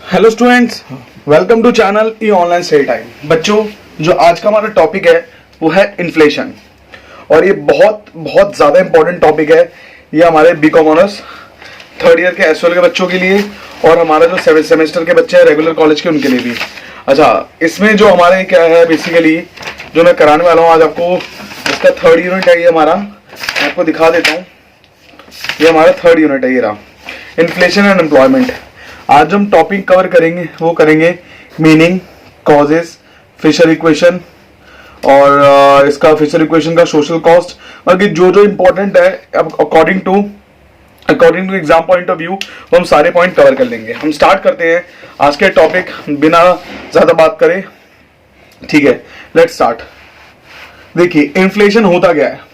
Hello students, welcome to channel E online study time. बच्चों, जो आज का हमारा टॉपिक है वो है इन्फ्लेशन, और ये बहुत बहुत ज़्यादा इंपॉर्टेंट टॉपिक है। ये हमारे बीकॉम ऑनर्स थर्ड ईयर के एसओएल के बच्चों के लिए और हमारा जो 7th सेमेस्टर के बच्चे हैं रेगुलर कॉलेज के, उनके लिए भी। अच्छा, इसमें जो हमारे क्या है बेसिकली जो मैं कराने वाला हूँ आज आपको, इसका थर्ड यूनिट है। ये हमारा, मैं आपको दिखा देता हूँ, ये हमारा थर्ड यूनिट है। ये रहा इन्फ्लेशन एंड एम्प्लॉयमेंट। आज हम टॉपिक कवर करेंगे, वो करेंगे मीनिंग, कॉजेस, फिशर इक्वेशन और इसका फिशर इक्वेशन का सोशल कॉस्ट, और जो जो इंपॉर्टेंट है according to exam point of view, वो हम सारे पॉइंट कवर कर लेंगे। हम स्टार्ट करते हैं आज के टॉपिक बिना ज्यादा बात करें। ठीक है, लेट्स स्टार्ट। देखिए, इन्फ्लेशन होता क्या है।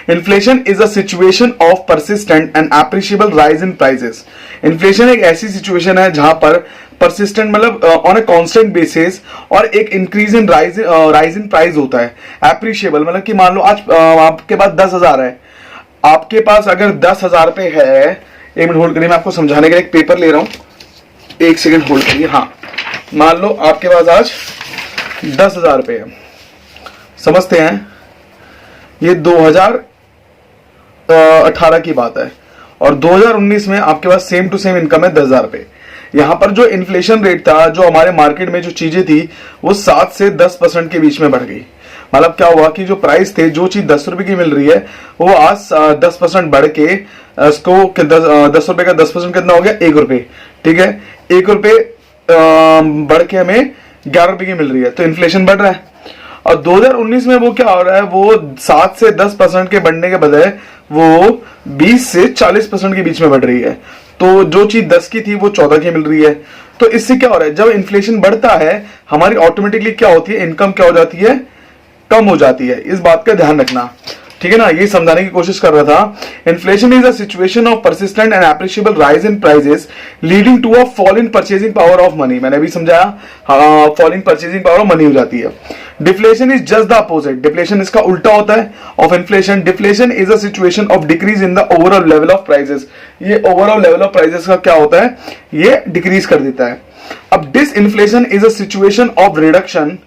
Inflation is a situation of persistent and appreciable rise in prices. Inflation एक ऐसी सिचुएशन है जहां पर परसिस्टेंट मतलब ऑन ए कांस्टेंट बेसिस और एक increase in rise in price होता है। एप्रिशिएबल मतलब कि मान लो आज आपके पास 10,000 है, आपके पास अगर 10,000 पे है, एक मिनट होल्ड करिए, मैं आपको समझाने के लिए एक पेपर ले रहा हूं, एक सेकेंड होल्ड करिए। हाँ, मान लो आपके पास आज 10,000 पे है, समझते हैं ये 2018 की बात है, और 2019 में आपके पास सेम टू सेम इनकम है 10,000 पे। यहां पर जो इन्फ्लेशन रेट था, जो हमारे मार्केट में जो चीजें थी, वो 7 से 10% के बीच में बढ़ गई। मतलब क्या हुआ कि जो प्राइस थे, जो चीज 10 रुपए की मिल रही है, वो आज 10% बढ़ के इसको 10 रुपए का 10% कितना हो गया, 1 रुपए। ठीक है, 1 रुपए बढ़ के हमें 11 रुपए की मिल रही है, तो इन्फ्लेशन बढ़ रहा है। और 2019 में वो क्या हो रहा है, वो 7 से 10% के बढ़ने के बजाय वो 20 से 40% के बीच में बढ़ रही है। तो जो चीज 10 की थी वो 14 की मिल रही है। तो इससे क्या हो रहा है, जब इन्फ्लेशन बढ़ता है हमारी ऑटोमेटिकली क्या होती है, इनकम क्या हो जाती है, कम हो जाती है। इस बात का ध्यान रखना, ठीक है ना। ये समझाने की कोशिश कर रहा था। Inflation is a situation of persistent and appreciable rise in prices leading to a fall in purchasing power of money. मैंने भी समझाया, fall in purchasing power of money हो जाती है। Deflation is just the opposite. Deflation इसका उल्टा होता है of inflation. Deflation is a situation of decrease in the overall level of prices. ये ओवरऑल लेवल ऑफ प्राइसेस का क्या होता है, ये डिक्रीज कर देता है। अब disinflation is a situation of reduction,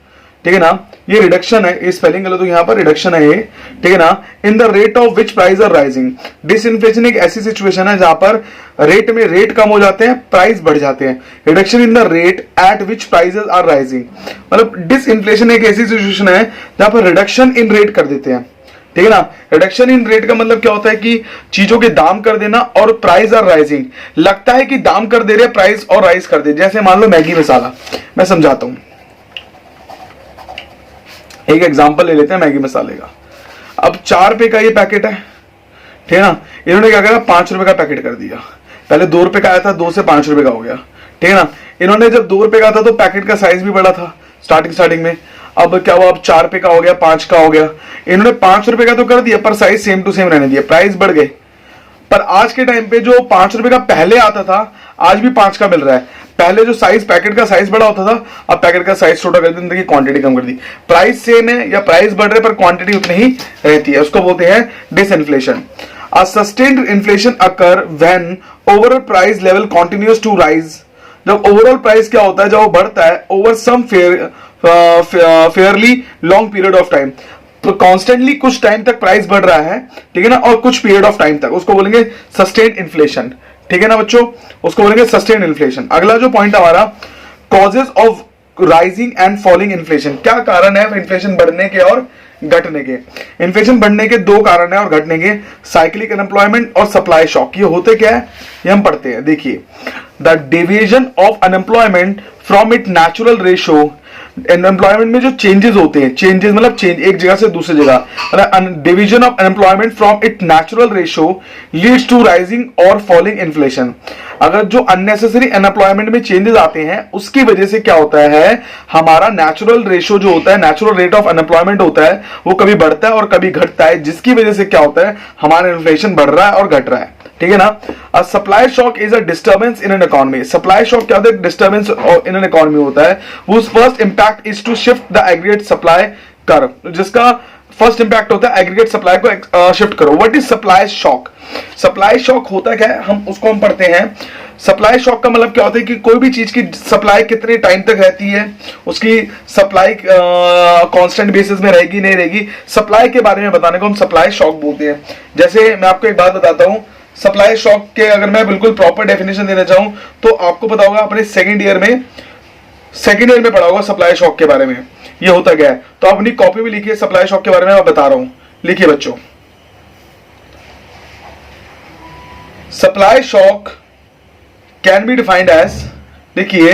ठीक है ना, ये रिडक्शन है, ये स्पेलिंग गलत हो, यहां पर रिडक्शन है ये, ठीक है ना, in the rate of which price are rising. Disinflation एक ऐसी सिचुएशन है जहां पर रेट में रेट कम हो जाते हैं, प्राइस बढ़ जाते हैं। Reduction in the rate at which prices are rising, मतलब डिसइन्फ्लेशन एक ऐसी सिचुएशन है जहां पर रिडक्शन इन रेट कर देते हैं, ठीक है ना। रिडक्शन इन रेट का मतलब क्या होता है कि चीजों के दाम कर देना और प्राइस आर राइजिंग। लगता है कि दाम कर दे रहे, प्राइस और राइज कर दे। जैसे मान लो मैगी मसाला, मैं समझाता हूं, एक एग्जांपल ले लेते हैं मैगी मसाले का। अब 4 रुपए का ये पैकेट है, ठीक है ना। इन्होंने क्या करा, 5 रुपए का पैकेट कर दिया। पहले 2 रुपए का आया था, 2 से 5 रुपए का हो गया, ठीक है ना। इन्होंने जब 2 रुपए का था तो पैकेट का साइज भी बड़ा था स्टार्टिंग में। अब क्या हुआ, अब 4 रुपए का हो गया, 5 का हो गया। इन्होंने 5 रुपए का तो कर दिया, पर साइज सेम टू सेम रहने दिया, प्राइस बढ़ गए। पर आज के टाइम पे जो 5 रुपए का पहले आता था, आज भी 5 का मिल रहा है। पहले जो साइज, पैकेट का साइज बड़ा होता था, अब पैकेट का साइज छोटा कर दिया, क्वांटिटी कम कर दी। प्राइस सेम है या प्राइस बढ़ रहे पर क्वांटिटी उतनी ही रहती है, उसको बोलते हैं disinflation. A sustained inflation occur when overall price level continues to rise. जब ओवरऑल प्राइस क्या होता है, जब वो बढ़ता है over some fairly long period of time, तो कॉन्स्टेंटली कुछ टाइम तक प्राइस बढ़ रहा है, ठीक है ना, और कुछ पीरियड ऑफ टाइम तक, उसको बोलेंगे सस्टेन्ड इन्फ्लेशन, ठीक है ना बच्चों, उसको बोलेंगे सस्टेन्ड इन्फ्लेशन। अगला जो पॉइंट हमारा, causes of rising and falling inflation. क्या कारण है इन्फ्लेशन बढ़ने के और घटने के। इन्फ्लेशन बढ़ने के 2 कारण है और घटने के, साइक्लिक अनएम्प्लॉयमेंट और सप्लाई शॉक। ये होते क्या है, ये हम पढ़ते हैं। देखिए, the division of unemployment from it natural ratio. Unemployment में जो चेंजेस होते हैं, चेंजेस मतलब चेंज एक जगह से दूसरी जगह, मतलब division of unemployment from it natural ratio leads to rising और फॉलिंग इन्फ्लेशन। अगर जो अननेसेसरी अनएम्प्लॉयमेंट में चेंजेस आते हैं, उसकी वजह से क्या होता है, हमारा नेचुरल रेशियो जो होता है, नेचुरल रेट ऑफ अनएम्प्लॉयमेंट होता है, वो कभी बढ़ता है और कभी घटता है, जिसकी वजह से क्या होता है, हमारा इन्फ्लेशन बढ़ रहा है और घट रहा है, ठीक है ना। Supply shock is a disturbance in an economy. Supply shock क्या होता है, डिस्टर्बेंस इन एन इकोनॉमी होता है। whose first impact is to shift the aggregate supply curve, जिसका फर्स्ट इंपैक्ट होता है एग्रीगेट सप्लाई को शिफ्ट करो। What is supply shock. Supply shock होता क्या है, हम उसको हम पढ़ते हैं सप्लाई शॉक का मतलब क्या होता है कि कोई भी चीज की सप्लाई कितने टाइम तक रहती है, उसकी सप्लाई कांस्टेंट बेसिस में रहेगी नहीं रहेगी, सप्लाई के बारे में बताने को हम सप्लाई शॉक बोलते हैं। जैसे मैं आपको एक बात बताता हूं, सप्लाई शॉक के अगर मैं बिल्कुल प्रॉपर डेफिनेशन देना चाहूं तो आपको पता होगा, अपने सेकेंड ईयर में पढ़ा होगा सप्लाई शॉक के बारे में, ये होता क्या है। तो आप अपनी कॉपी में लिखिए, सप्लाई शॉक के बारे में मैं बता रहा हूं, लिखिए बच्चों। Supply shock can be defined as, देखिए,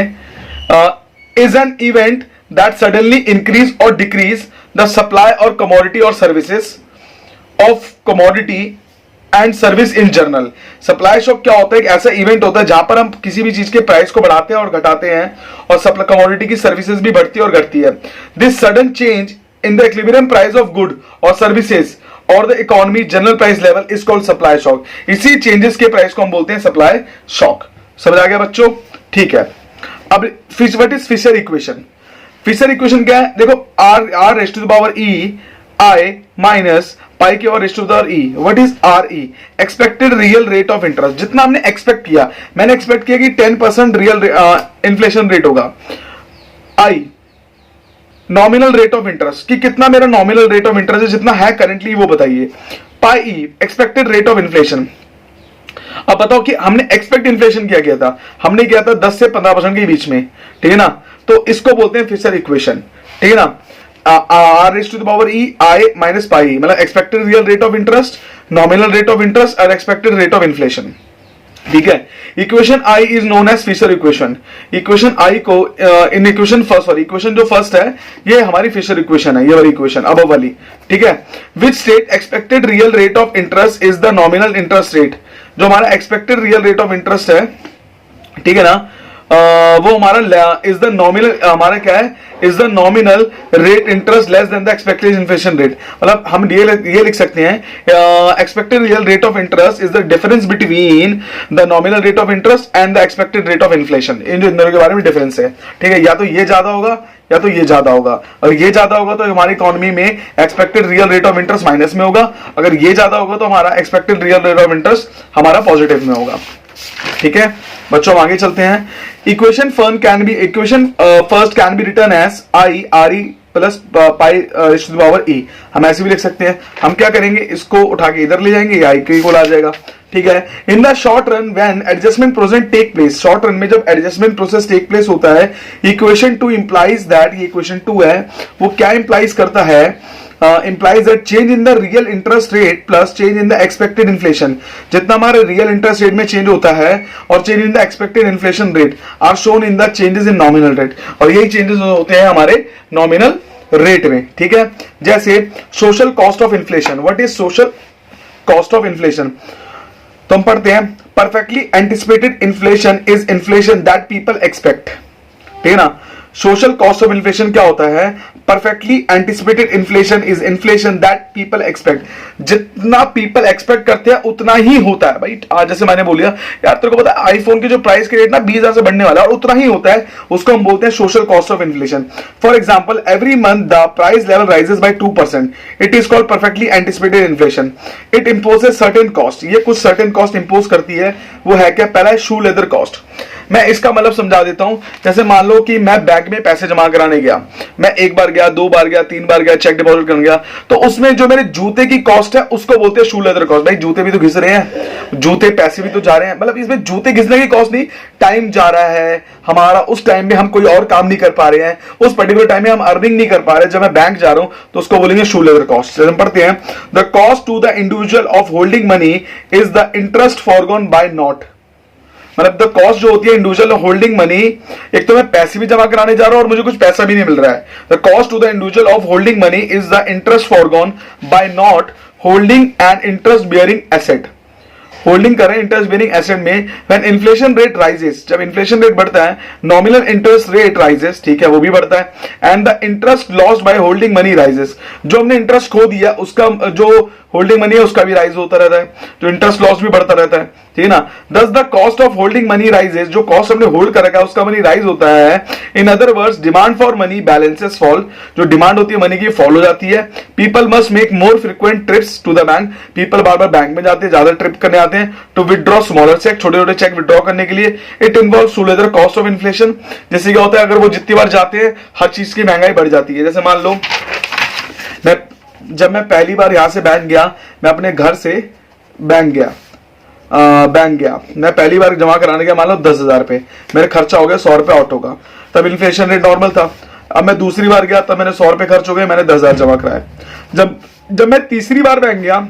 is an event that suddenly increase or decrease the supply or commodity or services of commodity and service in general. Supply shock क्या होता है? एक ऐसा इवेंट होता है जहां पर हम किसी भी चीज के प्राइस को बढ़ाते हैं और घटाते हैं, और सप्लाई कमोडिटी की सर्विसेज भी बढ़ती है और घटती है। This sudden change in the equilibrium price of good और सर्विसेज और the economy general price level is called supply shock. इसी चेंजेस के प्राइस को हम बोलते हैं सप्लाई शॉक। समझ आ गया बच्चों? ठीक है। अब what is Fisher equation? Fisher equation क्या है? देखो, R raise to the power E I minus pi के और raise to the power E. What is R E? Expected real rate of interest. जितना हमने एक्सपेक्ट किया, मैंने एक्सपेक्ट किया कि 10% रियल इन्फ्लेशन रेट होगा। आई नॉमिनल रेट ऑफ इंटरेस्ट, कि कितना मेरा नॉमिनल रेट ऑफ इंटरेस्ट है, जितना है करंटली वो बताइए। पाई ई एक्सपेक्टेड रेट ऑफ इन्फ्लेशन। अब बताओ कि हमने एक्सपेक्ट इन्फ्लेशन क्या किया था? हमने किया था 10 से 15% के बीच में, ठीक है ना। तो इसको बोलते हैं फिशर इक्वेशन, ठीक है ना। R raise to the power E I minus pi, मतलब expected real rate of interest, nominal rate of interest और एक्सपेक्टेड रेट ऑफ इन्फ्लेशन, ठीक है। Equation I is known as Fisher equation. Equation I को इन equation first वाली, equation जो first है ये हमारी फिशर इक्वेशन है, ये वाली इक्वेशन अब वाली, ठीक है। Which state expected real rate of interest is the nominal interest rate. जो हमारा expected real rate of interest है, ठीक है ना, वो हमारा इज द नॉमिनल, हमारा क्या है, is the nominal rate interest less than the expected inflation rate. मतलब हम ये लिख सकते हैं, expected real rate of interest is the difference between the nominal rate of interest and the expected rate of inflation. इन दोनों के बारे में डिफरेंस है, ठीक है। या तो ये ज्यादा होगा या तो ये ज्यादा होगा। अगर ये ज्यादा होगा तो हमारी इकोनॉमी में expected real rate of interest minus में होगा, अगर ये ज्यादा होगा तो हमारा expected real rate of interest हमारा पॉजिटिव में होगा, ठीक है बच्चों। आगे चलते हैं। Equation first can be written as I R E plus pi raise to the power E. हम ऐसे भी लिख सकते हैं। हम क्या करेंगे, इसको उठा के इधर ले जाएंगे, आई के इक्वल आ जाएगा, ठीक है। In the short run when adjustment process take place, short run में जब एडजस्टमेंट प्रोसेस टेक प्लेस होता है, इक्वेशन 2 इंप्लाइज दैट, ये इक्वेशन 2 है, वो क्या इंप्लाइज करता है, implies that change in the real interest rate plus change in the expected inflation। जितना हमारे रियल इंटरेस्ट रेट में चेंज होता है और change in the expected inflation rate are shown in the changes in nominal rate, और यही changes होते हैं हमारे नॉमिनल रेट में, ठीक है। जैसे social cost of inflation. What is social cost of inflation? तो हम पढ़ते हैं, perfectly anticipated inflation is inflation that people expect, ठीक है ना। सोशल कॉस्ट ऑफ इन्फ्लेशन क्या होता है? Perfectly anticipated inflation is inflation that people expect. जितना पीपल एक्सपेक्ट करते हैं उतना ही होता है भाई। आज जैसे मैंने बोलिया यार, तेरे को पता है आईफोन के जो प्राइस के रेट ना 20,000 से बढ़ने वाला है, और उतना ही होता है, उसको हम बोलते हैं social cost of inflation. For example, every month the price level rises by 2%, it is called perfectly anticipated inflation. It imposes certain cost, ये कुछ सर्टेन कॉस्ट इंपोज करती है। वो है क्या? पहला है शू लेदर कॉस्ट। मैं इसका मतलब समझा देता हूं। जैसे मान लो कि मैं बैंक में पैसे जमा कराने गया, मैं एक बार गया, 2 बार गया, 3 बार गया, चेक डिपॉजिट करने गया, तो उसमें जो मेरे जूते की कॉस्ट है उसको बोलते हैं शू लेदर कॉस्ट। भाई जूते भी तो घिस रहे हैं, जूते पैसे भी तो जा रहे हैं, मतलब इसमें जूते घिसने की कॉस्ट नहीं, टाइम जा रहा है हमारा, उस टाइम में हम कोई और काम नहीं कर पा रहे हैं, उस पर्टिकुलर टाइम में हम अर्निंग नहीं कर पा रहे, जब मैं बैंक जा रहा हूं तो उसको बोलेंगे शू लेदर कॉस्ट। हम पढ़ते हैं, the cost to the individual of holding money is the interest forgone by not. मतलब द कॉस्ट जो होती है इंडिविजुअल होल्डिंग मनी, एक तो मैं पैसे भी जमा कराने जा रहा हूं और मुझे कुछ पैसा भी नहीं मिल रहा है। The cost to the individual of holding money is the interest forgone by not holding an interest bearing asset. Holding करें इंटरेस्ट बियरिंग एसेट में, व्हेन इन्फ्लेशन रेट राइजेस, जब इन्फ्लेशन रेट बढ़ता है, नॉमिनल इंटरेस्ट रेट राइजेस, ठीक है, वो भी बढ़ता है, and the interest lost by holding money rises. जो हमने इंटरेस्ट खो दिया उसका जो होल्डिंग मनी है उसका भी राइज होता रहता है, तो इंटरेस्ट लॉस भी बढ़ता रहता है, ठीक है ना। Thus the cost of holding money rises, जो कॉस्ट हमने होल्ड कर रखा है उसका मनी राइज होता है। In other words demand for money balances fall, जो डिमांड होती है मनी की फॉल हो जाती है। People must make more frequent trips to the bank, people बार बार बैंक में जाते हैं, ज्यादा ट्रिप करने आते हैं। टू विदड्रॉ स्मॉलर चेक, छोटे छोटे चेक विदड्रॉ करने के लिए। It involves to leather cost of inflation, जैसे क्या होता है अगर वो जितनी बार जाते हैं हर चीज की महंगाई बढ़ जाती है। जैसे मान लो जब मैं पहली बार यहां से बैंक गया, मैं अपने घर से बैंक गया, मैं पहली बार जमा कराने गया, मान लो 10,000 रुपए, मेरा खर्चा हो गया 100 रुपए ऑटो का, तब इन्फ्लेशन रेट नॉर्मल था। अब मैं दूसरी बार गया तब मैंने 100 रुपए खर्च हो गए, मैंने 10,000 जमा कराए। जब मैं तीसरी बार बैंक गया,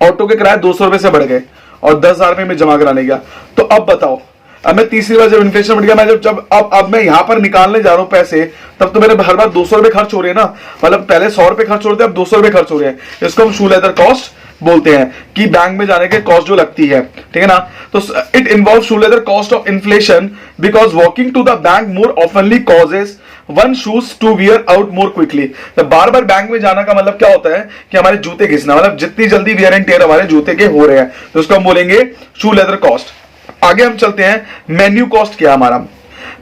ऑटो के किराए 200 रुपए से बढ़ गए और 10,000 रुपए में जमा कराने गया। तो अब बताओ, अब मैं तीसरी बार जब इन्फ्लेशन बढ़ गया, मैं जब अब मैं यहां पर निकालने जा रहा हूं पैसे, तब तो मेरे हर बार 200 रुपए खर्च हो रहे हैं ना, मतलब पहले 100 रुपए खर्च हो रहे थे, अब 200 रुपए खर्च हो रहे हैं। इसको हम शू लेदर कॉस्ट बोलते हैं कि बैंक में जाने के कॉस्ट जो लगती है, ठीक है ना। तो it involve shoe leather cost of inflation because walking to the bank more ऑफनली causes one shoes to wear out more quickly. तो बार बार बैंक में जाना का मतलब क्या होता है कि हमारे जूते घिसना, मतलब जितनी जल्दी वियर एंड टेयर हमारे जूते के हो रहे हैं, तो उसको हम बोलेंगे शू लेदर कॉस्ट। आगे हम चलते हैं, मेन्यू कॉस्ट क्या है हमारा।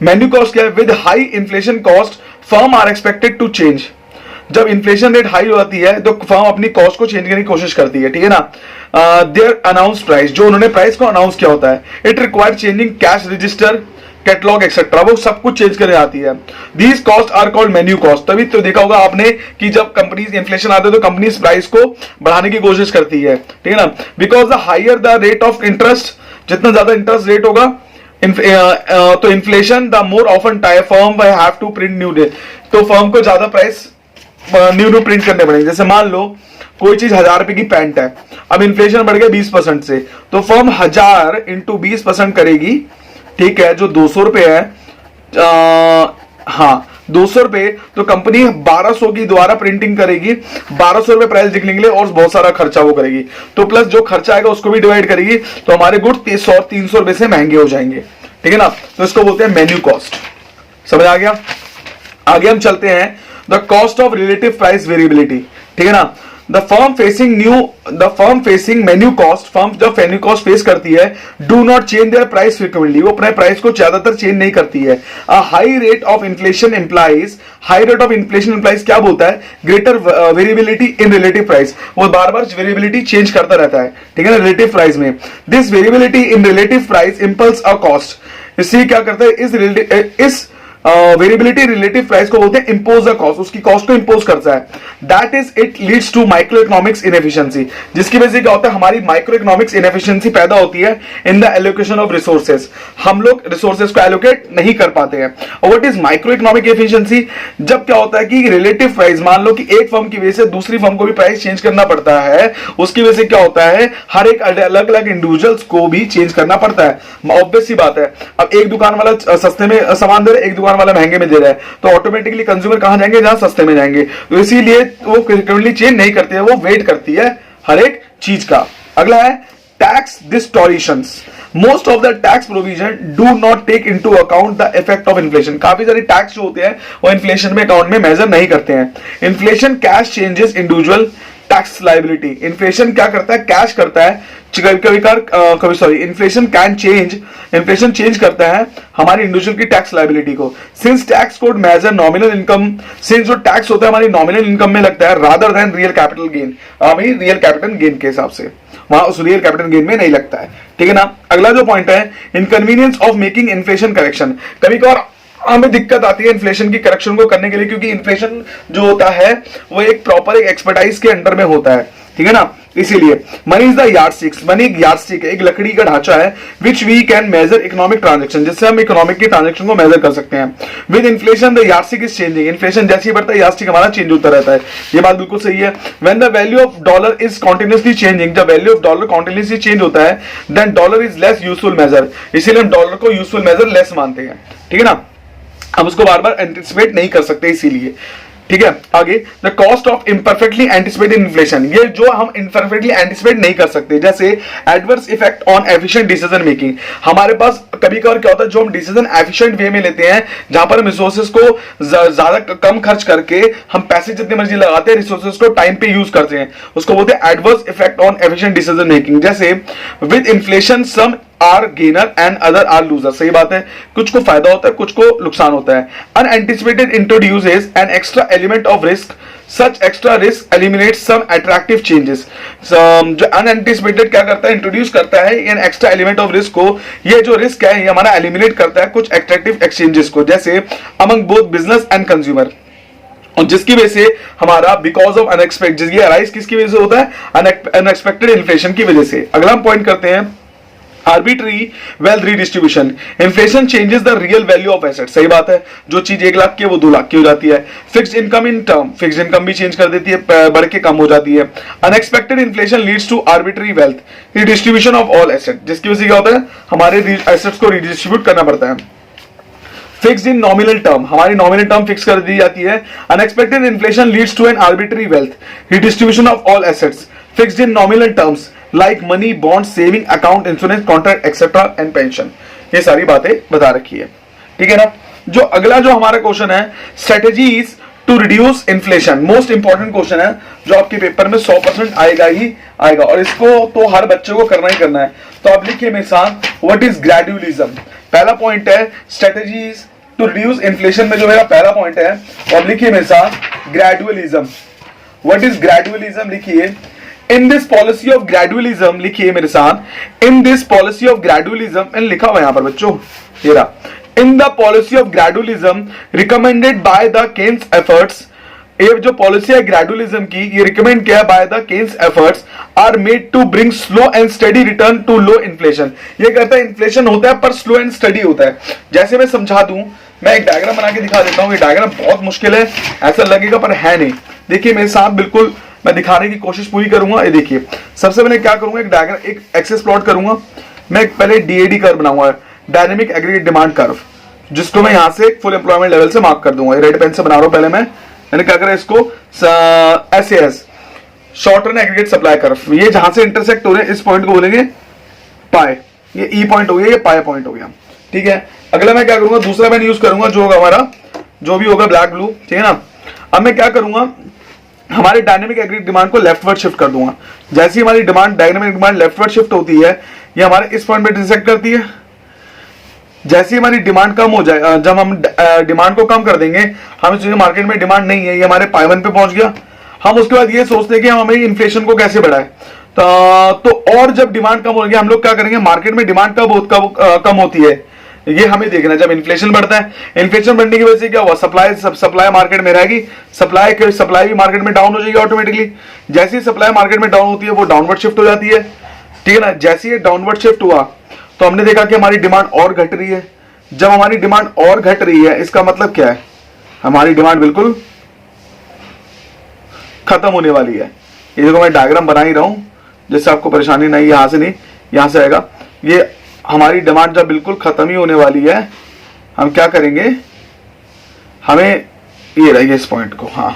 मेन्यू कॉस्ट क्या है, with high inflation cost firm are expected to change. जब इन्फ्लेशन रेट हाई होती है तो फर्म अपनी कॉस्ट को चेंज करने की कोशिश करती है, ठीक है ना। देयर अनाउंस प्राइस, जो उन्होंने प्राइस को अनाउंस किया होता है। It require changing cash register, catalogue etcetera, वो सब कुछ चेंज करने आती है। These cost are called menu cost. तभी तो देखा होगा आपने कि जब कंपनीज इन्फ्लेशन आते हैं तो कंपनीज प्राइस को बढ़ाने की कोशिश करती है, ठीक है ना। Because the higher the rate of interest, जितना ज्यादा इंटरेस्ट रेट होगा तो inflation the more often firm have to print new day, तो फर्म को ज्यादा प्राइस न्यू प्रिंट करने पड़ेंगे। जैसे मान लो कोई चीज 1,000 रुपए की पैंट है, अब इन्फ्लेशन बढ़ गया 20% से, तो फर्म 1,000 इंटू 20% करेगी, ठीक है, जो 200 रुपए है, हाँ 200 रुपए, तो कंपनी 1200 की दोबारा प्रिंटिंग करेगी, 1200 रुपए प्राइस लिखने के लिए और बहुत सारा खर्चा वो करेगी, तो प्लस जो खर्चा आएगा उसको भी डिवाइड करेगी, तो हमारे गुड 300 रुपए से महंगे हो जाएंगे, ठीक है ना। तो इसको बोलते हैं मेन्यू कॉस्ट। समझ आ गया। आगे हम चलते हैं, the cost of relative price variability, ठीक है ना। The firm facing menu cost, firm जब मेन्यू कॉस्ट फेस करती है, do not change their price frequently, वो अपने प्राइस को ज्यादातर चेंज नहीं करती है। High rate of inflation implies क्या बोलता है, ग्रेटर वेरिएबिलिटी इन रिलेटिव प्राइस, वो बार बार वेरिएबिलिटी चेंज करता रहता है, ठीक है ना, रिलेटिव प्राइस में। This variability in relative price impulse a cost, इससे क्या करता है, इस वेरिएबिलिटी रिलेटिव प्राइस को बोलते हैं इंपोज द कॉस्ट, उसकी कॉस्ट को इंपोज करता है। That is it leads to micro economics inefficiency, जिसकी वजह से क्या होता है, हमारी माइक्रो इकोनॉमिक्स इनएफिशिएंसी पैदा होती है in the allocation of resources, हम लोग रिसोर्सेज को एलोकेट नहीं कर पाते हैं। और what is micro economic efficiency, जब क्या होता है कि रिलेटिव प्राइस, मान लो कि एक फर्म की वजह से दूसरी फर्म को भी प्राइस चेंज करना पड़ता है, उसकी वजह से क्या होता है, हर एक अलग अलग इंडिविजुअल्स को भी चेंज करना पड़ता है। ऑब्वियस सी बात है, अब एक दुकान वाला सस्ते में सामान दे रहा है, एक दुकान वाला महंगे में दे रहा है, तो ऑटोमेटिकली कंज्यूमर कहां जाएंगे, जहां सस्ते में जाएंगे, तो इसीलिए वो फ्रीक्वेंटली चेंज नहीं करती है, वो वेट करती है हर एक चीज का। अगला है tax distortions. Most of the tax provision do not take into account the effect of inflation, काफी सारे टैक्स जो होते हैं वो इन्फ्लेशन में अकाउंट में मेजर नहीं करते हैं। Inflation cash changes individual tax liability, inflation क्या करता है, कैश करता है, इन्फ्लेशन चेंज करता है हमारी इंडिविजुअल की टैक्स लाइबिलिटी को। Since tax code measure nominal income, since जो टैक्स होता है हमारी नॉमिनल इनकम में लगता है, rather than real capital gain, हमारी रियल कैपिटल गेन के हिसाब से वहां उस रियल कैपिटल गेन में नहीं लगता है, ठीक है ना। अगला जो पॉइंट है, inconvenience of making inflation correction, कभी कभार हमें दिक्कत आती है इन्फ्लेशन की करेक्शन को करने के लिए, क्योंकि इन्फ्लेशन जो होता है वो एक प्रॉपर एक एक्सपर्टाइज के अंडर में होता है, ठीक है ना। इसीलिए money is the yardstick, money एक यार्डस्टिक है, एक लकड़ी का ढांचा है, which we can measure economic transaction, जिससे हम इकोनॉमिक की ट्रांजेक्शन को मेजर कर सकते हैं। With inflation the yardstick is changing, inflation जैसे ही बढ़ता है यार्डस्टिक हमारा चेंज होता रहता है, ये बात बिल्कुल सही है। When the value of dollar is continuously changing, जब value of dollar continuously change होता है, then dollar is less useful measure, इसीलिए हम डॉलर को यूजफुल मेजर लेस मानते हैं, ठीक है ना। हम उसको बार बार एंटिसिपेट नहीं कर सकते, इसीलिए ठीक है। आगे, the cost of imperfectly anticipated inflation, ये जो हम इम्परफेक्टली एंटिसिपेट नहीं कर सकते, जैसे adverse effect on efficient decision making. हमारे पास कभी कभार क्या होता है, जो हम डिसीजन एफिशिएंट वे में लेते हैं, जहां पर हम रिसोर्सेज को ज्यादा कम खर्च करके हम पैसे जितने मर्जी लगाते हैं, रिसोर्सेज को टाइम पे यूज करते हैं, उसको बोलते हैं adverse effect on efficient decision making. जैसे with inflation some are gainer and other are loser, सही बात है, कुछ को फायदा होता है, कुछ को नुकसान होता है। Unanticipated introduces an extra element of risk, such extra risk eliminates some attractive changes. जो अनएंटिसिपेटेड क्या करता है, इंट्रोड्यूस करता है an extra element of risk को, ये जो रिस्क है ये हमारा एलिमिनेट करता है कुछ अट्रैक्टिव एक्सचेंजेस को, जैसे among both business and consumer, और जिसकी वजह से हमारा बिकॉज ऑफ अनएक्सपेक्टेड, ये अराइज किसकी वजह से होता है, अनएक्सपेक्टेड इन्फ्लेशन की वजह से। अगला हम पॉइंट करते हैं arbitrary wealth redistribution, inflation changes the real value of asset, सही बात है, जो चीज 1 लाख की है वो 2 लाख की हो जाती है। Fixed income in term, fixed income भी चेंज कर देती है, बढ़ के कम हो जाती है। Unexpected inflation leads to arbitrary wealth redistribution of all asset, जिसकी वजह से क्या होता है, हमारे एसेट्स को रीडिस्ट्रीब्यूट करना पड़ता है। फिक्स्ड इन नॉमिनल टर्म, हमारी नॉमिनल टर्म फिक्स कर दी जाती है। Unexpected inflation leads to an arbitrary wealth redistribution of all assets fixed in nominal terms like money, bond, saving account, insurance contract etcetera and pension. ये सारी बातें बता रखी है, ठीक है ना। जो अगला जो हमारा क्वेश्चन है, strategies to reduce inflation, most important question है जो आपके पेपर में 100% आएगा ही आएगा, और इसको तो हर बच्चे को करना ही करना है। तो आप लिखिए मेरे साथ, व्हाट इज ग्रेजुअलिज्म। पहला पॉइंट है स्ट्रेटेजीज टू रिड्यूस इन्फ्लेशन में जो मेरा पहला पॉइंट है, और लिखिए मेरे साथ ग्रेजुअलिज्म। व्हाट इज ग्रेजुअलिज्म लिखिए। In this policy of gradualism, लिखिए मेरे साथ, in this policy of gradualism, मैंने लिखा हुआ यहां पर बच्चों, ये रहा, in the policy of gradualism recommended by the Keynes efforts, ये जो पॉलिसी है ग्रेजुअलिज्म की, ये रिकमेंड किया by the Keynes efforts are made to bring slow and steady return to low inflation. ये कहता है इन्फ्लेशन होता है पर स्लो एंड स्टडी होता है। जैसे मैं समझा दूं, मैं एक डायग्राम बना के दिखा देता हूं। ये डायग्राम बहुत मुश्किल है, ऐसा लगेगा पर है नहीं। देखिए मेरे साथ, बिल्कुल मैं दिखाने की कोशिश पूरी करूंगा। ये देखिए, सबसे पहले क्या करूंगा, एक डायग्राम, एक एक्सेस प्लॉट करूंगा। मैं पहले डीएडी कर्व बनाऊंगा, डायनेमिक एग्रीगेट डिमांड कर्व, जिसको मैं यहां से फुल एम्प्लॉयमेंट लेवल से मार्क कर दूंगा। रेड पेन से बना रहा हूं पहले मैंने क्या करा, इसको SAS, short run aggregate supply curve. ये जहां से इंटरसेक्ट हो रहे हैं, इस पॉइंट को बोलेंगे पाई। ये ई पॉइंट हो गया, ये पाई पॉइंट हो गया, ठीक है। अगला मैं क्या करूंगा, दूसरा मैंने यूज करूंगा जो होगा हमारा, जो भी होगा ब्लैक ब्लू, ठीक है ना। अब मैं क्या करूंगा, हमारी डायनेमिक एग्रीगेट डिमांड को लेफ्टवर्ड शिफ्ट कर दूंगा। जैसी हमारी demand, dynamic demand leftward shift होती है, ये हमारे इस पॉइंट पे इंटरसेक्ट करती है। जैसे हमारी डिमांड कम हो जाए, जब हम डिमांड को कम कर देंगे, हमें मार्केट में डिमांड नहीं है, ये हमारे पाई 1 पे पहुंच गया। हम उसके बाद ये सोचते हैं कि हम हमें इन्फ्लेशन को कैसे बढ़ाए, तो और जब डिमांड कम होगी, हम लोग क्या करेंगे, मार्केट में डिमांड कम होती है, ये हमें देखना। जब इन्फ्लेशन बढ़ता है, इन्फ्लेशन बढ़ने की वजह से क्या हुआ, सप्लाई मार्केट में रहेगी, सप्लाई भी मार्केट में डाउन हो जाएगी ऑटोमेटिकली। जैसे सप्लाई मार्केट में डाउन होती है, वो डाउनवर्ड शिफ्ट हो जाती है, ठीक है ना। जैसे ये डाउनवर्ड शिफ्ट हुआ, तो हमने देखा कि हमारी डिमांड और घट रही है। जब हमारी डिमांड और घट रही है, इसका मतलब क्या है, हमारी डिमांड बिल्कुल खत्म होने वाली है। ये देखो मैं डायग्राम बना ही रहा हूं, जिससे आपको परेशानी नहीं, यहां से नहीं, यहां से आएगा। ये हमारी डिमांड जब बिल्कुल खत्म ही होने वाली है, हम क्या करेंगे, हमें ये रहिए इस पॉइंट को, हाँ,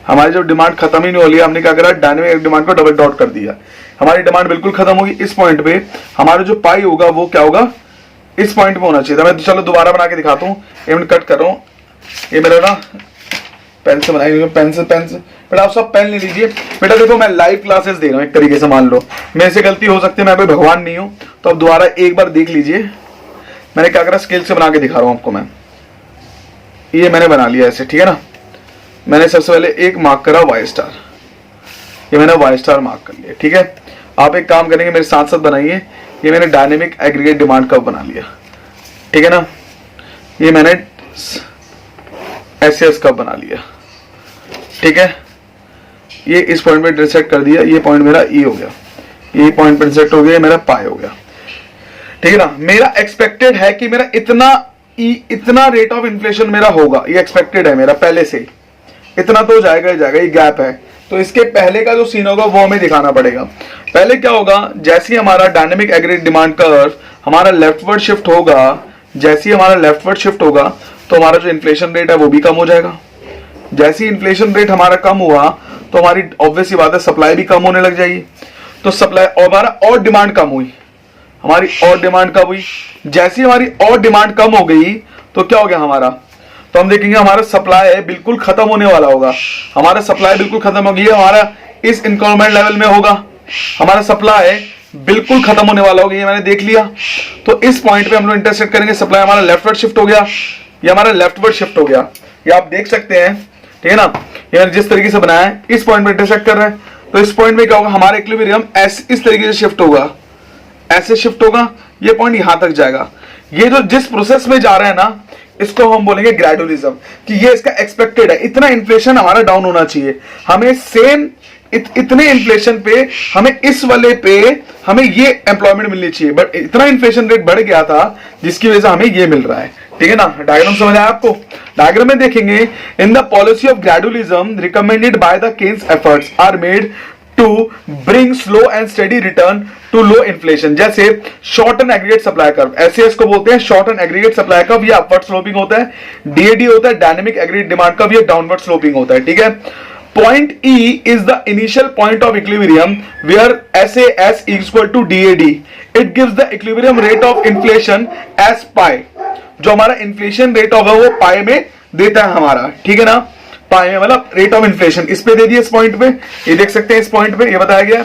हमारी जब डिमांड खत्म ही नहीं हो रही है, हमने क्या करा, डायनेमिक डिमांड को डबल डॉट कर दिया। हमारी डिमांड बिल्कुल खत्म होगी, इस पॉइंट पे हमारा जो पाई होगा वो क्या होगा, इस पॉइंट पे होना चाहिए था। मैं चलो दोबारा बना के दिखाता हूँ, ये कट कर रहा हूँ। ये मेरा ना पेन से बनाई, पेन से बेटा आप सब पेन ले लीजिए। बेटा देखो मैं लाइव क्लासेस दे रहा हूँ, एक तरीके से मान लो मेरे से गलती हो सकती है, मैं कोई भगवान नहीं हूँ। तो अब दोबारा एक बार देख लीजिए, मैंने क्या करा, स्केल से बना के दिखा रहा हूँ आपको मैं। ये मैंने बना लिया ऐसे, ठीक है ना। मैंने सबसे पहले एक मार्क करा वाई स्टार, ये मैंने वाई स्टार मार्क कर लिया, ठीक है। आप एक काम करेंगे, मेरे साथ साथ बनाइए। ये मैंने डायनेमिक एग्रीगेट डिमांड कर्व बना लिया, ठीक है ना। ये मैंने एसएस कर्व बना लिया, ठीक है। ये इस पॉइंट पे इंटरसेक्ट कर दिया, ये पॉइंट मेरा ई हो गया, ये पॉइंट पे इंटरसेक्ट हो गया, मेरा पाई हो गया, ठीक है ना। मेरा एक्सपेक्टेड है कि मेरा इतना रेट ऑफ इन्फ्लेशन मेरा होगा, ये एक्सपेक्टेड है मेरा पहले से, इतना तो जाएगा ही जाएगा, ये गैप है। तो इसके पहले का जो सीन होगा वो हमें दिखाना पड़ेगा। पहले क्या होगा, जैसे ही हमारा डायनेमिक एग्रीगेट डिमांड कर्व हमारा लेफ्टवर्ड शिफ्ट होगा, जैसे ही हमारा लेफ्टवर्ड शिफ्ट होगा, तो हमारा जो इन्फ्लेशन रेट है वो भी कम हो जाएगा, जैसे इन्फ्लेशन रेट हमारा कम हुआ तो हमारी ऑब्वियस सी बात है सप्लाई भी कम होने लग जाएगी। तो सप्लाई और हमारा और डिमांड कम हुई, हमारी और डिमांड कम हुई। जैसे हमारी और डिमांड कम हो गई तो क्या हो गया हमारा, तो हम देखेंगे हमारा सप्लाई बिल्कुल खत्म होने वाला होगा। हमारा सप्लाई बिल्कुल खत्म होगी, हमारा इस इंक्रीमेंट लेवल में होगा, हमारा सप्लाई बिल्कुल खत्म होने वाला होगा, ये मैंने देख लिया। तो इस पॉइंट पे हम लोग इंटरसेक्ट करेंगे, सप्लाई हमारा लेफ्टवर्ड शिफ्ट हो गया, ये हमारा लेफ्टवर्ड शिफ्ट हो गया, ये आप देख सकते हैं, ठीक है ना। ये मैंने जिस तरीके से बनाया है इस पॉइंट पे इंटरसेक्ट कर रहे हैं, तो इस पॉइंट में क्या होगा, हमारा इक्विलिब्रियम इस तरीके से शिफ्ट होगा, ऐसे शिफ्ट होगा, ये पॉइंट यहां तक जाएगा। ये जो जिस प्रोसेस में जा रहा है ना, इसको हम बोलेंगे ग्रेजुअलिज्म, कि ये इसका एक्सपेक्टेड है, इतना इन्फ्लेशन हमारा डाउन होना चाहिए, हमें सेम इतने इन्फ्लेशन पे, हमें इस वाले पे हमें ये एम्प्लॉयमेंट मिलनी चाहिए, बट इतना इन्फ्लेशन रेट बढ़ गया था जिसकी वजह से हमें ये मिल रहा है, ठीक है ना। डायग्राम समझ आया आपको। डायग्राम में देखेंगे, in the policy of gradualism recommended by the Keynes efforts are made to bring slow and steady return to low inflation. जैसे short and aggregate supply curve, ऐसे इसको बोलते हैं short and aggregate supply curve, ये upward sloping होता है। DAD होता है डायनेमिक एग्रीगेट डिमांड कर्व, ये डाउनवर्ड स्लोपिंग होता है, ठीक है। Point E is the initial point of equilibrium where SAS is equal to DAD. It gives the equilibrium rate of inflation as pi. जो हमारा इन्फ्लेशन रेट होगा वो पाई में देता है हमारा, ठीक है ना। पाई में मतलब रेट ऑफ इन्फ्लेशन इस पे दे दिया, इस पॉइंट पे ये देख सकते हैं, इस पॉइंट पे ये बताया गया।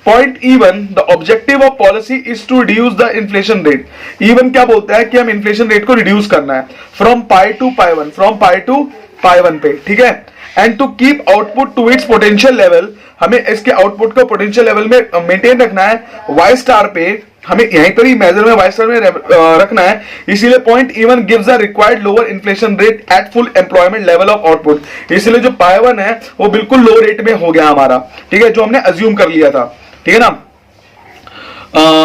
Point E1, the objective of policy is to reduce the inflation rate. E1 क्या बोलता है कि हम इन्फ्लेशन रेट को रिड्यूस करना है from pi to pi one, from pi to pi one पे, ठीक है। And to keep output to its potential level, हमें इसके आउटपुट को पोटेंशियल लेवल में मेंटेन रखना है। वाई स्टार पे हमें यहीं पर ही मेजर में वाई स्टार में रखना है, इसीलिए point E1 gives a required lower inflation rate at full employment level of output. इसलिए जो पाई वन है वो बिल्कुल लो रेट में हो गया हमारा, ठीक है, जो हमने अज्यूम कर लिया था, ठीक है ना।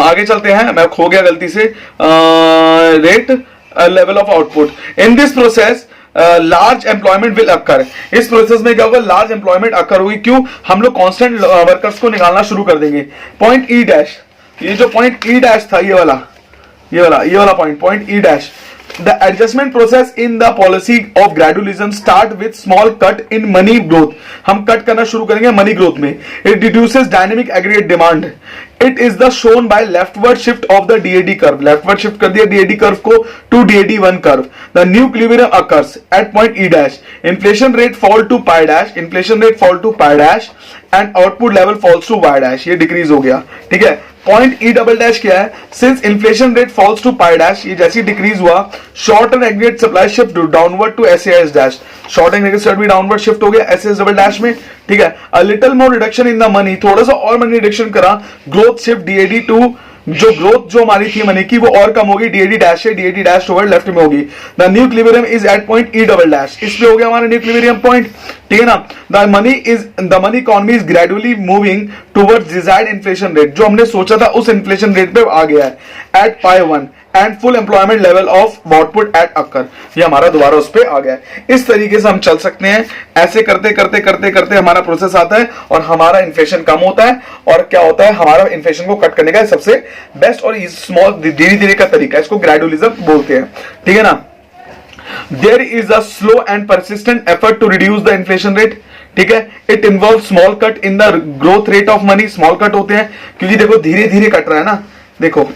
आगे चलते हैं, मैं खो गया गलती से, rate level of output. In this process large employment will occur. इस प्रोसेस में क्या होगा, लार्ज एम्प्लॉयमेंट अकर होगी। क्यों, हम लोग कांस्टेंट वर्कर्स को निकालना शुरू कर देंगे। पॉइंट ई डैश, ये जो पॉइंट ई डैश था, ये वाला point E dash. The adjustment process in the policy of gradualism start with small cut in money growth. हम कट करना शुरू करेंगे मनी ग्रोथ में। It reduces dynamic aggregate demand. It is the shown by leftward shift of the DAD curve. Leftward shift कर दिया DAD curve को to DAD1 curve. The new equilibrium occurs at point E dash. Inflation rate fall to pi dash. Inflation rate fall to pi dash and output level falls to y dash. ये decrease हो गया, ठीक है। Point E double dash क्या है, since inflation rate falls to pi dash, ये जैसे decrease हुआ, short and aggregate supply shift downward to SAS dash. Short and aggregate भी डाउनवर्ड शिफ्ट हो गया एसएएस डबल डैश में, ठीक है। A little more reduction in the money, थोड़ा सा और मनी रिडक्शन करा, ग्रोथ शिफ्ट डीएडी टू, जो ग्रोथ जो हमारी थी मनी की वो और कम होगी, डीएडी डैश से डीएडी डैश टुवर्ड लेफ्ट में होगी। The new equilibrium is at point E double dash, इस पे हो गया हमारा न्यू इक्विलिब्रियम पॉइंट, ठीक है ना। The money economy is gradually moving towards desired inflation rate, जो हमने सोचा था उस इन्फ्लेशन रेट पे आ गया है at pi one and full employment level of output at occur, ये हमारा दोबारा उस पे आ गया है। इस तरीके से हम चल सकते हैं, ऐसे करते करते करते करते हमारा प्रोसेस आता है और हमारा इन्फ्लेशन कम होता है। और क्या होता है, हमारा इन्फ्लेशन को कट करने का सबसे बेस्ट और स्मॉल धीरे धीरे का तरीका, इसको ग्रेजुअलिज्म बोलते हैं, ठीक है ना। There is a slow and persistent effort to reduce the inflation rate, ठीक है। It involve small cut in the growth rate of money, small cut होते हैं क्योंकि देखो धीरे धीरे कट रहा है ना, देखो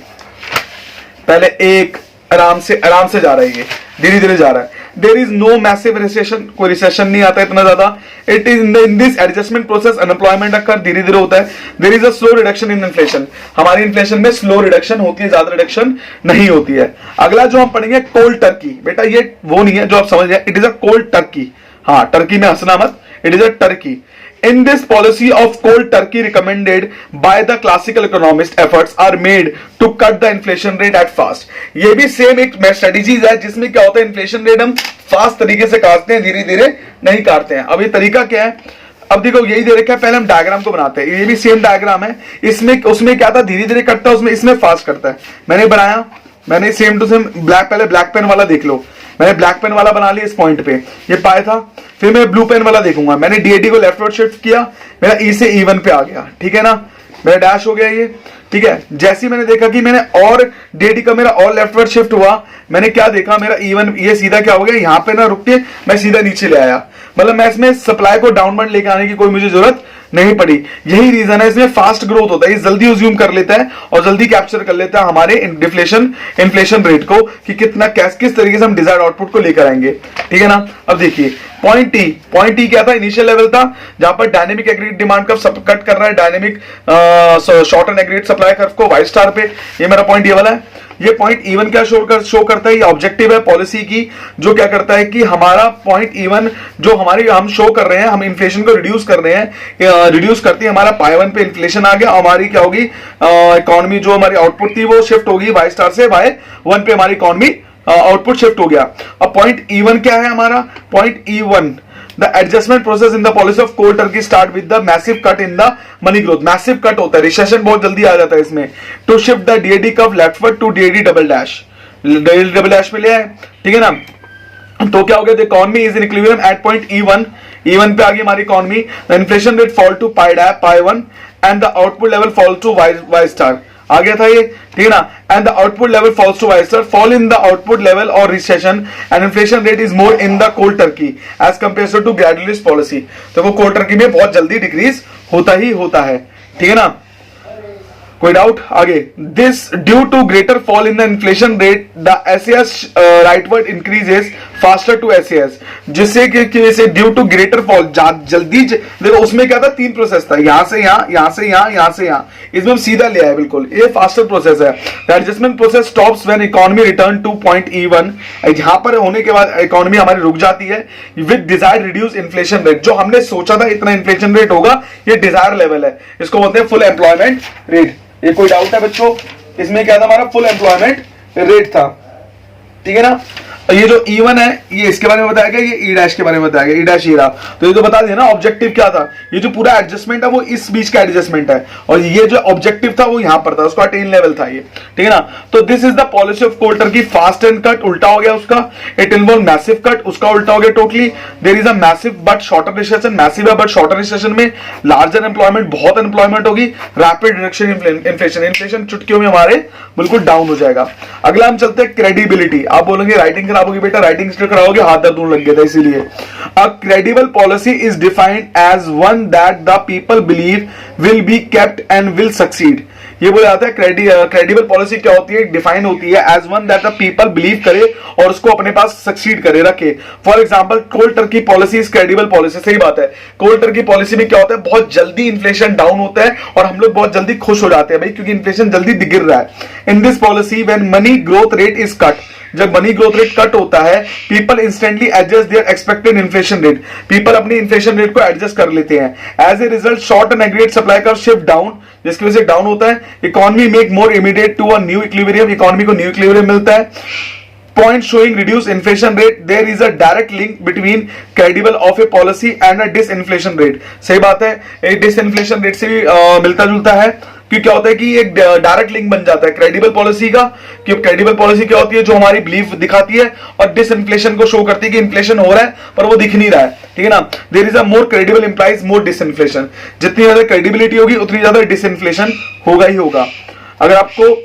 पहले एक आराम से जा रहा है, ये धीरे धीरे जा रहा है। There is no massive recession, कोई रिसेशन नहीं आता इतना ज्यादा। It is in this adjustment process unemployment occur, धीरे धीरे होता है। There is a slow reduction in inflation, हमारी इन्फ्लेशन में स्लो रिडक्शन होती है, ज्यादा रिडक्शन नहीं होती है। अगला जो हम पढ़ेंगे कोल्ड टर्की, बेटा ये वो नहीं है जो आप समझ गए, it is a cold Turkey, हाँ टर्की में हंसना मत, it is a Turkey. In this policy of cold turkey recommended by the classical economist efforts are made to cut the inflation rate at fast. ये भी same एक strategies है जिसमें क्या होता है, इन्फ्लेशन रेट हम फास्ट तरीके से काटते हैं, धीरे धीरे नहीं काटते हैं। अब ये तरीका क्या है, अब देखो यही दे रखा है, पहले हम डायग्राम को बनाते हैं, ये भी सेम डायग्राम है, इसमें उसमें क्या था, धीरे धीरे कटता है, उसमें इसमें फास्ट करता है। मैंने बनाया, मैंने सेम टू सेम पहले ब्लैक पेन वाला देख लो, मैंने ब्लैक पेन वाला बना लिया इस पॉइंट पे, ये पाया था। फिर मैं ब्लू पेन वाला देखूंगा, मैंने डीएडी को लेफ्टवर्ड शिफ्ट किया, मेरा ई से E1 पे आ गया, ठीक है ना, मेरा डैश हो गया ये। ठीक है, जैसे ही मैंने देखा कि मैंने और DAD का मेरा और लेफ्टवर्ड शिफ्ट हुआ, मैंने क्या देखा, मेरा इवन ये सीधा क्या हो गया, यहां पे ना रुक के मैं सीधा नीचे ले आया। मतलब मैं इसमें सप्लाई को डाउनवर्ड लेके आने की कोई मुझे जरूरत नहीं पड़ी। यही रीजन है, इसमें फास्ट ग्रोथ होता है, ये जल्दी अज्यूम कर लेता है और जल्दी कैप्चर कर लेता है हमारे इन्फ्लेशन रेट को कि कितना किस तरीके से हम डिजायर्ड आउटपुट को लेकर आएंगे। ठीक है ना। अब देखिए पॉइंट टी क्या था, इनिशियल लेवल था जहां पर डायनेमिक एग्रीगेट डिमांड कर्व सब कट कर रहा है dynamic short and aggregate supply curve को वाई स्टार पे। ये मेरा पॉइंट ये वाला है। ये पॉइंट इवन क्या शो करता है, ये ऑब्जेक्टिव है पॉलिसी की, जो क्या करता है कि हमारा पॉइंट इवन जो हम शो कर रहे हैं, हम इन्फ्लेशन को रिड्यूस कर रहे हैं, रिड्यूस करती है हमारा पाई 1 पे इन्फ्लेशन आ गया, हमारी क्या होगी इकोनॉमी जो हमारी आउटपुट थी वो शिफ्ट होगी वाई स्टार से वाई 1 पे, हमारी इकोनॉमी आउटपुट शिफ्ट हो गया। अब पॉइंट E1 क्या है हमारा, point E1 the adjustment process in the policy of cold turkey start with the massive cut in the money growth। massive cut होता है, रिसेशन बहुत जल्दी आ जाता है इसमें। to shift the DAD curve leftward to DAD double dash पे ले आए। ठीक है ना। तो क्या हो गया, the economy is in equilibrium at point E1 पे आ गई हमारी economy, the inflation rate fall to pi 1 and the output level fall to y star आ गया था ये। ठीक है ना। And the output level falls to Y star, fall in the output level और recession and inflation rate is more in the cold turkey as compare to gradualist policy. तो वो कोल्ड टर्की में बहुत जल्दी डिक्रीज होता ही होता है। ठीक है ना। कोई डाउट आगे, this due to greater fall in the inflation rate the SS rightward increases faster to SS, जिससे कि ड्यू टू ग्रेटर फॉल जल्दी देखो उसमें क्या था, 3 प्रोसेस था, यहां से यहां, यहां से यहां, यहां से यहां, इसमें हम सीधा ले आए बिल्कुल, ये फास्टर प्रोसेस है। The adjustment process stops when economy return two point E1, यहां पर होने के बाद इकोनॉमी हमारी रुक जाती है with desired reduce inflation rate. जो हमने सोचा था इतना इन्फ्लेशन रेट होगा, ये डिजायर लेवल है, इसको बोलते हैं फुल एम्प्लॉयमेंट रेट। ये कोई डाउट है बच्चों, इसमें क्या था हमारा फुल एम्प्लॉयमेंट रेट था। ठीक है ना। ये जो E1 है ये इसके बारे में बताया गया, ये E' के बारे में बताया गया, E' रहा। तो ये तो बता दिया ना ऑब्जेक्टिव क्या था, ये जो पूरा एडजस्टमेंट है वो इस बीच का एडजस्टमेंट है, और ये जो ऑब्जेक्टिव था वो यहां पर था, उसका अटेन लेवल था ये। ठीक है ना। तो this is the policy of cold Turkey, fast and cut उल्टा हो गया उसका, इट इन्वॉल्व मैसिव कट, उसका उल्टा हो गया totally. There is a massive but shorter recession, massive है बट शॉर्टर रिसेशन में लार्जर एम्प्लॉयमेंट, बहुत एम्प्लॉयमेंट होगी, रैपिड रिडक्शन इन्फ्लेशन, इन्फ्लेशन चुटकियों में हमारे बिल्कुल डाउन हो जाएगा। अगला हम चलते हैं क्रेडिबिलिटी। आप बोलेंगे राइटिंग खराब होगी बेटा, राइटिंग कराओगे हाथ दर्द होने लग गया था इसीलिए। A credible policy is defined as one that the people believe will be kept and will succeed. ये बोला जाता है क्रेडिबल पॉलिसी क्या होती है, डिफाइन होती है as one that the people believe करे और उसको अपने पास सक्सीड करे रखे। For example cold turkey policy is credible policy, सही बात है। कोल्ड टर्की पॉलिसी में क्या होता है, बहुत जल्दी इन्फ्लेशन डाउन होता है और हम लोग बहुत जल्दी खुश हो जाते हैं भाई, क्योंकि इन्फ्लेशन जल्दी गिर रहा है। In this policy when money growth rate is cut, जब मनी ग्रोथ रेट कट होता है, people instantly adjust their expected inflation rate, people अपनी इन्फ्लेशन रेट को एडजस्ट कर लेते हैं। As a result short and aggregate supply curve shift down, जिसकी वजह से डाउन होता है। Economy make more immediate to a new equilibrium, economy को न्यू इक्विलिब्रियम मिलता है। Point showing reduced inflation rate, there is a direct link between credible of a policy and a disinflation rate। सही बात है, disinflation rate से भी मिलता जुलता है, क्योंकि क्या होता है कि एक डायरेक्ट लिंक बन जाता है क्रेडिबल पॉलिसी का। कि क्रेडिबल पॉलिसी क्या होती है, जो हमारी बिलीफ दिखाती है और डिसइन्फ्लेशन को शो करती है कि इन्फ्लेशन हो रहा है पर वो दिख नहीं रहा है। ठीक है ना। There is a more credible implies more disinflation, जितनी ज्यादा क्रेडिबिलिटी होगी उतनी ज्यादा डिसइन्फ्लेशन होगा ही होगा। अगर आपको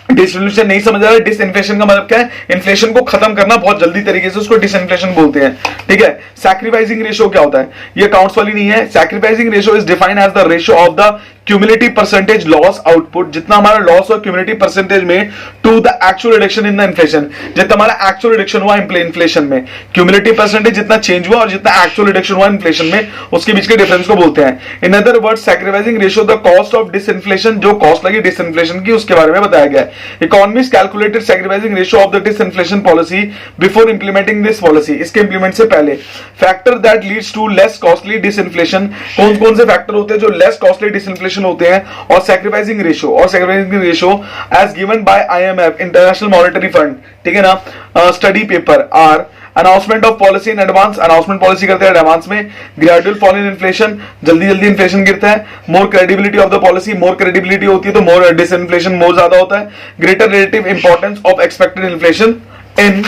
डिसइन्फ्लेशन नहीं समझ आ रहा है, डिसइन्फ्लेशन का मतलब क्या है, इन्फ्लेशन को खत्म करना बहुत जल्दी तरीके से, उसको डिसइन्फ्लेशन बोलते हैं। ठीक है। सैक्रिफाइसिंग रेशियो क्या होता है, ये अकाउंट्स वाली नहीं है। Sacrificing ratio is defined as the ratio of the cumulative percentage loss output, जितना हमारा लॉस और क्यूमुलेटिव परसेंटेज में to the actual reduction in the inflation, जितना हमारा एक्चुअल रिडक्शन हुआ इन्फ्लेशन में, क्यूमुलेटिव परसेंटेज जितना चेंज हुआ और जितना एक्चुअल रिडक्शन हुआ इन्फ्लेशन में, उसके बीच के डिफरेंस को बोलते हैं। In other word sacrificing ratio the cost of disinflation, जो कॉस्ट लगी डिसइन्फ्लेशन की उसके बारे में बताया गया है। Economist calculated sacrificing ratio of the disinflation policy before implementing this policy, इसके इंप्लीमेंट से पहले। Factor that leads to less costly disinflation, कौन कौन से फैक्टर होते हैं जो लेस कॉस्टली डिसइन्फ्लेशन होते हैं, और sacrificing ratio as given by IMF international monetary fund. ठीक है ना। Study paper are announcement of policy in advance, announcement policy करते हैं एडवांस में। ग्रेजुअल फॉल इन इन्फ्लेशन, जल्दी जल्दी इन्फ्लेशन गिरता है। More credibility of the policy, more credibility होती है तो मोर डिसइन्फ्लेशन मोर ज्यादा होता है। Greater relative importance of expected inflation in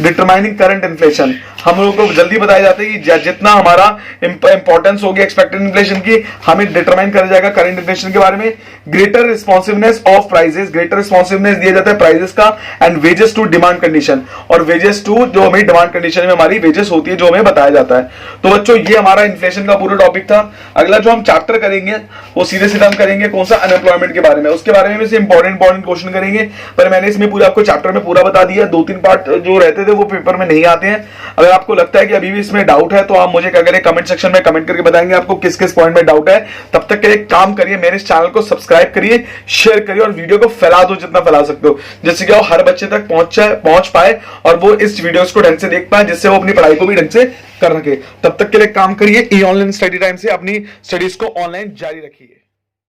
determining current inflation, हम लोगों को जल्दी बताया जाता है कि जितना हमारा इंपॉर्टेंस होगी एक्सपेक्टेड इन्फ्लेशन की, हमें डिटरमाइन कर जाएगा करंट इन्फ्लेशन के बारे में। Greater responsiveness of prices, greater responsiveness दिया जाता है प्राइसेस का, and wages to demand condition, और वेजेस टू जो हमें डिमांड कंडीशन में हमारी वेजेस होती है जो हमें बताया जाता है। तो बच्चों ये हमारा इन्फ्लेशन का पूरा टॉपिक था। अगला जो हम चैप्टर करेंगे वो सीधे सीधा हम करेंगे कौन सा, अनएम्प्लॉयमेंट के बारे में। उसके बारे में से इंपॉर्टेंट क्वेश्चन करेंगे, पर मैंने इसमें पूरा आपको चैप्टर में पूरा बता दिया। 2-3 पार्ट जो रहते थे वो पेपर में नहीं आते हैं। अगर आपको लगता है कि अभी भी इसमें डाउट है तो आप मुझे क्या करें, कमेंट सेक्शन में कमेंट करके बताएंगे आपको किस किस पॉइंट में डाउट है। तब तक के लिए काम करिए, मेरे इस चैनल को सब्सक्राइब करिए, शेयर करिए और वीडियो को फैला दो जितना फैला सकते हो, जिससे कि वो हर बच्चे तक पहुंच पाए और वो इस वीडियोस को ढंग से देख पाए, जिससे वो अपनी पढ़ाई को भी ढंग से कर सके। तब तक के लिए काम करिए। ई ऑनलाइन स्टडी टाइम से अपनी स्टडीज को ऑनलाइन जारी रखिए।